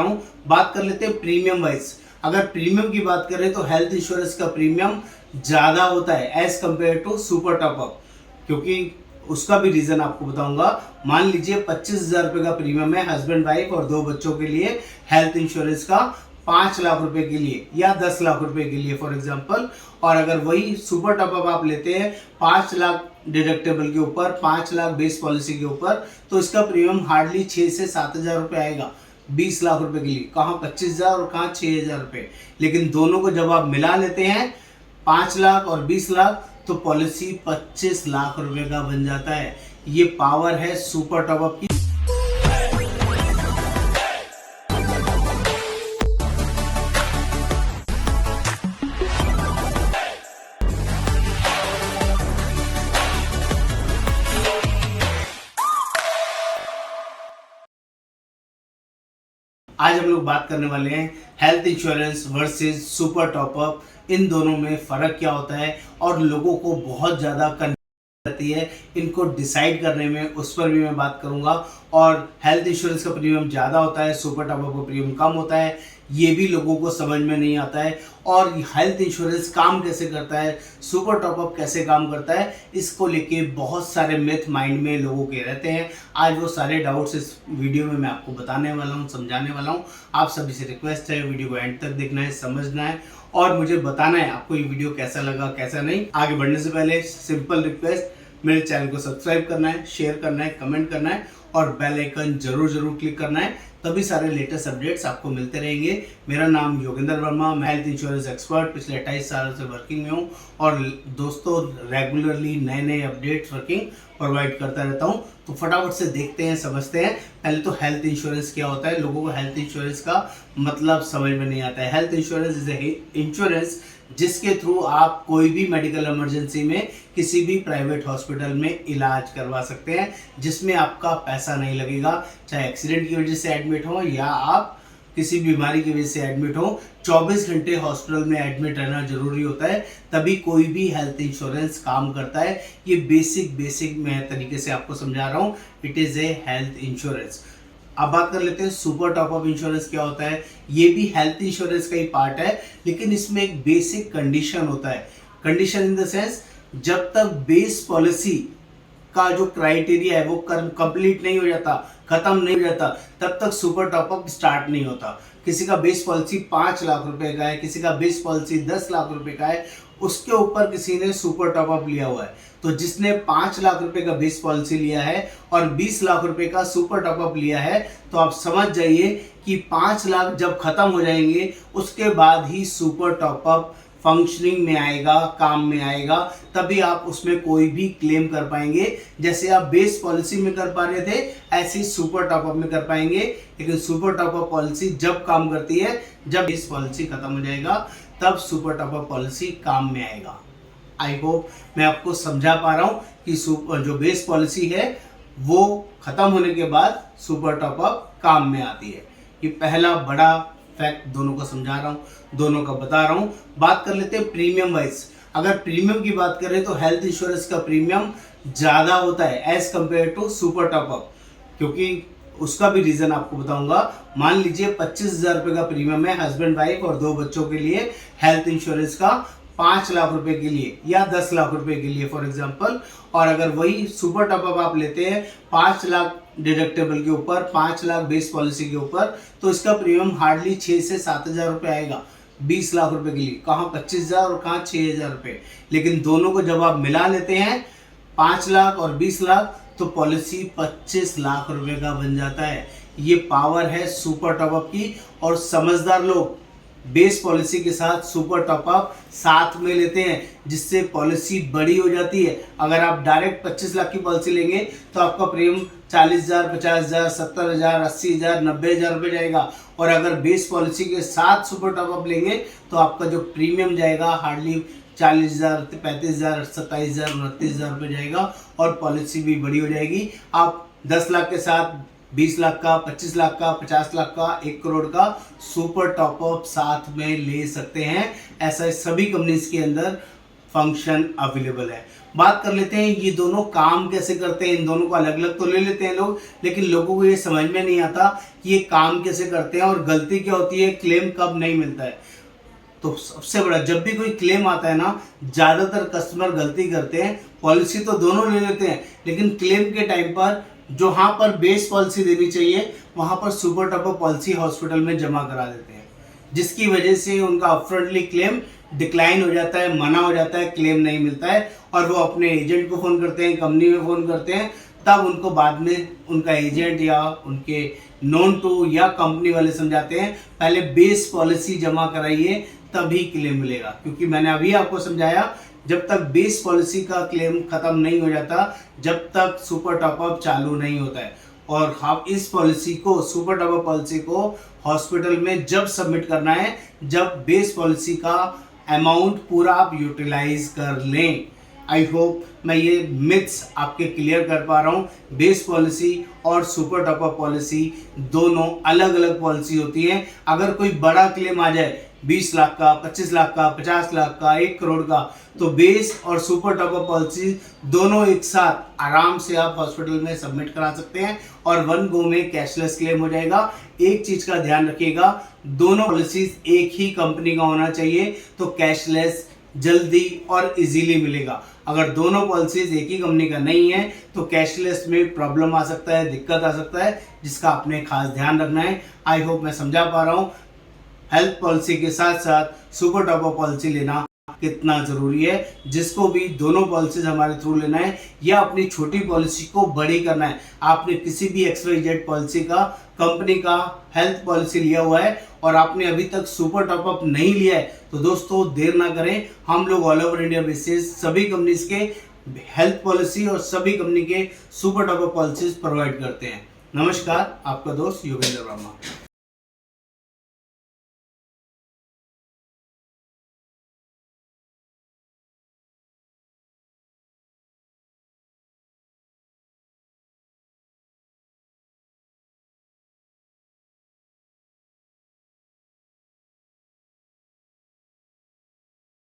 हूँ। बात कर लेते हैं प्रीमियम वाइज। अगर प्रीमियम की बात करें तो हेल्थ इंश्योरेंस का प्रीमियम ज़्यादा होता है as compare to super top up, क्योंकि उसका भी रीज़न आपको बताऊंगा। मान लीजिए 25,000 रुपये का प्रीमियम है हस्बैंड वाइफ और 2 बच्चों के लिए हेल्थ इंश्योरेंस का, 5 लाख रुपए के लिए या 10 लाख रुपए के लिए फॉर एग्जांपल। और अगर वही सुपर टॉपअप आप लेते हैं 5 लाख डिडक्टेबल के ऊपर, 5 लाख बेस पॉलिसी के ऊपर, तो इसका प्रीमियम हार्डली 6 से 7,000 रुपये आएगा 20 लाख रुपए के लिए। कहाँ 25,000 और कहाँ 6,000 रुपये। लेकिन दोनों को जब आप मिला लेते हैं 5 लाख और 20 लाख तो पॉलिसी 25 लाख रुपए का बन जाता है। ये पावर है सुपर टॉपअप की। आज हम लोग बात करने वाले हैं health insurance versus super top up, इन दोनों में फ़र्क क्या होता है और लोगों को बहुत ज़्यादा रहती है इनको डिसाइड करने में, उस पर भी मैं बात करूंगा। और हेल्थ इंश्योरेंस का प्रीमियम ज़्यादा होता है, सुपर टॉपअप का प्रीमियम कम होता है, ये भी लोगों को समझ में नहीं आता है। और हेल्थ इंश्योरेंस काम कैसे करता है, सुपर टॉपअप कैसे काम करता है, इसको लेके बहुत सारे मिथ माइंड में लोगों के रहते हैं। आज वो सारे डाउट्स इस वीडियो में मैं आपको बताने वाला हूँ, समझाने वाला हूँ। आप सभी से रिक्वेस्ट है वीडियो को एंड तक देखना है, समझना है और मुझे बताना है आपको ये वीडियो कैसा लगा कैसा नहीं। आगे बढ़ने से पहले सिंपल रिक्वेस्ट, मेरे चैनल को सब्सक्राइब करना है, शेयर करना है, कमेंट करना है और बेल आइकन जरूर क्लिक करना है, तभी सारे लेटेस्ट अपडेट्स आपको मिलते रहेंगे। मेरा नाम योगेंद्र वर्मा, मैं हेल्थ इंश्योरेंस एक्सपर्ट पिछले 28 साल से वर्किंग में हूँ और दोस्तों रेगुलरली नए अपडेट्स वर्किंग प्रोवाइड करता रहता हूँ। तो फटाफट से देखते हैं, समझते हैं। पहले तो हेल्थ इंश्योरेंस क्या होता है। लोगों को हेल्थ इंश्योरेंस का मतलब समझ में नहीं आता है। Health insurance is a insurance जिसके थ्रू आप कोई भी मेडिकल इमरजेंसी में किसी भी प्राइवेट हॉस्पिटल में इलाज करवा सकते हैं, जिसमें आपका पैसा नहीं लगेगा। चाहे एक्सीडेंट की वजह से एडमिट हो या आप किसी बीमारी की वजह से एडमिट हो, 24 घंटे हॉस्पिटल में एडमिट रहना जरूरी होता है, तभी कोई भी हेल्थ इंश्योरेंस काम करता है। ये बेसिक मैं तरीके से आपको समझा रहा हूँ। It is a health insurance. अब बात कर लेते हैं सुपर टॉपअप इंश्योरेंस क्या होता है। ये भी हेल्थ इंश्योरेंस का ही पार्ट है, लेकिन इसमें एक बेसिक कंडीशन होता है। कंडीशन इन द सेंस, जब तक बेस पॉलिसी का जो क्राइटेरिया है वो कंप्लीट नहीं हो जाता, खत्म नहीं हो जाता, तब तक सुपर टॉपअप स्टार्ट नहीं होता। किसी का बेस पॉलिसी 5 लाख रुपए का है, किसी का बेस पॉलिसी 10 लाख रुपए का है, उसके ऊपर किसी ने सुपर टॉपअप लिया हुआ है। तो जिसने 5 लाख रुपए का बेस पॉलिसी लिया है और 20 लाख रुपए का सुपर टॉपअप लिया है, तो आप समझ जाइए कि 5 लाख जब खत्म हो जाएंगे उसके बाद ही सुपर टॉपअप फंक्शनिंग में आएगा, काम में आएगा, तभी आप उसमें कोई भी क्लेम कर पाएंगे। जैसे आप बेस पॉलिसी में कर पा रहे थे, ऐसे ही सुपर टॉपअप में कर पाएंगे। लेकिन सुपर टॉपअप पॉलिसी जब काम करती है, जब बेस पॉलिसी खत्म हो जाएगा तब सुपर टॉपअप पॉलिसी काम में आएगा। आई होप मैं आपको समझा पा रहा हूँ कि जो बेस पॉलिसी है वो खत्म होने के बाद सुपर टॉपअप काम में आती है। ये पहला बड़ा फैक्ट दोनों को समझा रहा हूँ, दोनों का बता रहा हूँ। बात कर लेते हैं प्रीमियम वाइज। अगर प्रीमियम की बात करें तो हेल्थ इंश्योरेंस का प्रीमियम ज़्यादा होता है as compare to super top up, क्योंकि उसका भी रीज़न आपको बताऊंगा। मान लीजिए 25,000 रुपये का प्रीमियम है हस्बैंड वाइफ और 2 बच्चों के लिए हेल्थ इंश्योरेंस का, 5 लाख रुपए के लिए या 10 लाख रुपए के लिए फॉर एग्जांपल। और अगर वही सुपर टॉपअप आप लेते हैं 5 लाख डिडक्टेबल के ऊपर, 5 लाख बेस पॉलिसी के ऊपर, तो इसका प्रीमियम हार्डली 6 से 7,000 रुपये आएगा 20 लाख रुपए के लिए। कहाँ 25,000 और कहाँ 6,000 रुपये। लेकिन दोनों को जब आप मिला लेते हैं 5 लाख और 20 लाख तो पॉलिसी 25 लाख रुपए का बन जाता है। ये पावर है सुपर टॉपअप की। और समझदार लोग बेस पॉलिसी के साथ सुपर टॉपअप साथ में लेते हैं, जिससे पॉलिसी बड़ी हो जाती है। अगर आप डायरेक्ट 25 लाख की पॉलिसी लेंगे तो आपका प्रीमियम 40,000, 50,000, 70,000, 80,000, 90,000 रुपये जाएगा। और अगर बेस पॉलिसी के साथ सुपर टॉपअप लेंगे तो आपका जो प्रीमियम जाएगा हार्डली 40,000, 35,000, 27,000, 29,000 रुपये जाएगा और पॉलिसी भी बड़ी हो जाएगी। आप 10 लाख के साथ 20 लाख का, 25 लाख का, 50 लाख का, 1 करोड़ का सुपर टॉपअप साथ में ले सकते हैं। ऐसा सभी कंपनीज के अंदर फंक्शन अवेलेबल है। बात कर लेते हैं ये दोनों काम कैसे करते हैं। इन दोनों को अलग अलग तो ले लेते हैं लोग, लेकिन लोगों को ये समझ में नहीं आता कि ये काम कैसे करते हैं और गलती क्या होती है, क्लेम कब नहीं मिलता है। तो सबसे बड़ा, जब भी कोई क्लेम आता है ना, ज़्यादातर कस्टमर गलती करते हैं। पॉलिसी तो दोनों ले लेते हैं, लेकिन क्लेम के टाइम पर जहाँ पर बेस पॉलिसी देनी चाहिए वहाँ पर सुपर टॉपअप पॉलिसी हॉस्पिटल में जमा करा देते हैं, जिसकी वजह से उनका अपफ्रंटली क्लेम डिक्लाइन हो जाता है, मना हो जाता है, क्लेम नहीं मिलता है। और वो अपने एजेंट को फ़ोन करते हैं, कंपनी में फ़ोन करते हैं, तब उनको बाद में उनका एजेंट या उनके नोन टू या कंपनी वाले समझाते हैं पहले बेस पॉलिसी जमा कराइए तभी क्लेम मिलेगा। क्योंकि मैंने अभी आपको समझाया, जब तक बेस पॉलिसी का क्लेम खत्म नहीं हो जाता, जब तक सुपर टॉपअप चालू नहीं होता है। और आप इस पॉलिसी को, सुपर टॉपअप पॉलिसी को हॉस्पिटल में जब सबमिट करना है, जब बेस पॉलिसी का अमाउंट पूरा आप यूटिलाइज कर लें। आई होप मैं ये मिथ्स आपके क्लियर कर पा रहा हूँ। बेस पॉलिसी और सुपर टॉपअप पॉलिसी दोनों अलग अलग पॉलिसी होती हैं। अगर कोई बड़ा क्लेम आ जाए 20 लाख का, 25 लाख का, 50 लाख का, 1 करोड़ का, तो बेस और सुपर टॉपअप पॉलिसी दोनों एक साथ आराम से आप हॉस्पिटल में सबमिट करा सकते हैं और 1 गो में कैशलेस क्लेम हो जाएगा। एक चीज का ध्यान रखिएगा, दोनों पॉलिसीज एक ही कंपनी का होना चाहिए तो कैशलेस जल्दी और इजीली मिलेगा। अगर दोनों पॉलिसीज एक ही कंपनी का नहीं है तो कैशलेस में प्रॉब्लम आ सकता है, दिक्कत आ सकता है, जिसका आपने खास ध्यान रखना है। आई होप मैं समझा पा रहा हूँ हेल्थ पॉलिसी के साथ साथ सुपर टॉपअप पॉलिसी लेना कितना ज़रूरी है। जिसको भी दोनों पॉलिसीज हमारे थ्रू लेना है या अपनी छोटी पॉलिसी को बड़ी करना है, आपने किसी भी XYZ पॉलिसी का, कंपनी का हेल्थ पॉलिसी लिया हुआ है और आपने अभी तक सुपर टॉपअप नहीं लिया है, तो दोस्तों देर ना करें। हम लोग ऑल ओवर इंडिया बेसिस सभी कंपनीज के हेल्थ पॉलिसी और सभी कंपनी के सुपर टॉपअप पॉलिसीज प्रोवाइड करते हैं। नमस्कार, आपका दोस्त योगेंद्र वर्मा।